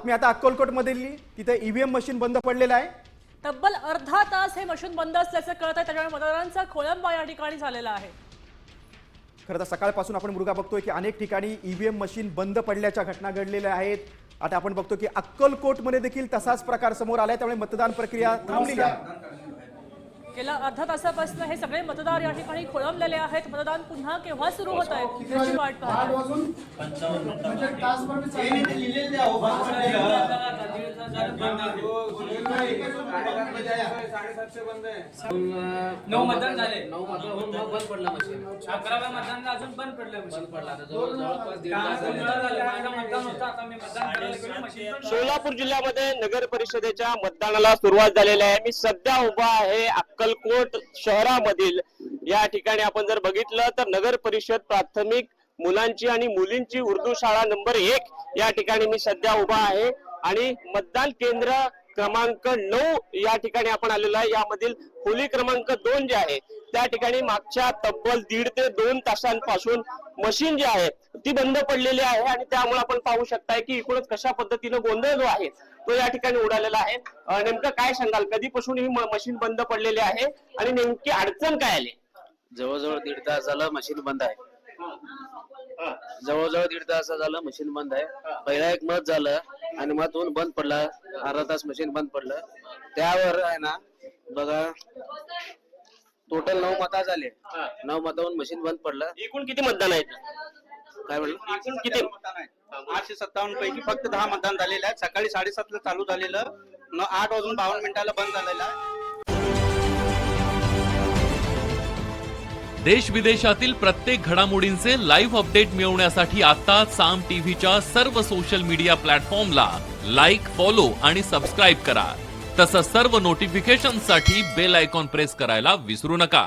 बातमी आता अक्कलकोटमधली, तिथे ईव्हीएम मशीन बंद पडलेलं आहे। तब्बल अर्धा तास हे मशीन बंद असल्याचं कळत आहे, त्यामुळे मतदारांचा खोळंबा या ठिकाणी झालेला आहे। खरं तर सकाळपासून आपण मुलगा बघतोय की अनेक ठिकाणी ईव्हीएम मशीन बंद पडल्याच्या घटना घडलेल्या आहेत। आता आपण बघतो की अक्कलकोटमध्ये देखील तसाच प्रकार समोर आलाय, त्यामुळे मतदान प्रक्रिया थांबलेली आहे। गेल्या अर्धा तासापासून हे सगळे मतदार या ठिकाणी खोळंबलेले आहेत। मतदान पुन्हा केव्हा सुरू होत आहे याची वाट पाहत नऊ मतदान झाले, 9 मतदान बंद पडला मशीन, 11व्या मतदान अजून बंद पडलं, बंद पडला जवळपास 1.5 सोलापूर जिल्ह्यामध्ये नगर परिषदेच्या मतदानाला सुरुवात झालेली आहे। मी सध्या उभा आहे अक्कलकोट शहरामधील। या ठिकाणी आपण जर बघितलं तर नगर परिषद प्राथमिक मुलांची आणि मुलींची उर्दू शाळा नंबर 1 या ठिकाणी मी सध्या उभा आहे आणि मतदान केंद्र क्रमांक 9 या ठिकाणी आपण आलेलो आहे। यामधील खोली क्रमांक 2 जे आहे त्या ठिकाणी मागच्या तब्बल 1.5 ते 2 तासांपासून मशीन जी आहे ती बंद पडलेली आहे आणि त्यामुळे आपण पाहू शकताय की एकूणच कशा पद्धतीने गोंधळ जो आहे तो या ठिकाणी उडालेला आहे। नेमकं काय सांगाल, कधीपासून ही मशीन बंद पडलेली आहे आणि नेमकी अडचण काय आली? जवळजवळ 1.5 तास झालं मशीन बंद आहे। जवळजवळ 1.5 तास झालं मशीन बंद आहे। पहिला एक मत झालं आणि मत होऊन बंद पडला, अर्धा तास मशीन बंद पडलं। त्यावर आहे ना बघा टोटल 9 मतं झाले, 9 मतावरून मशीन बंद पडलं। एकूण किती मतदान आहेत? काय म्हणलं? एकूण किती? 857 पैकी फक्त 10 मतदान झालेलं आहे। सकाळी 7:30 ला चालू झालेलं, 8:52 बंद झालेलं आहे। देश विदेशातील प्रत्येक घडामोडींचे लाईव्ह अपडेट मिळवण्यासाठी आता साम टीव्हीच्या सर्व सोशल मीडिया प्लॅटफॉर्मला लाईक, फॉलो आणि सबस्क्राईब करा। तसंच सर्व नोटिफिकेशनसाठी बेल आयकॉन प्रेस करायला विसरू नका।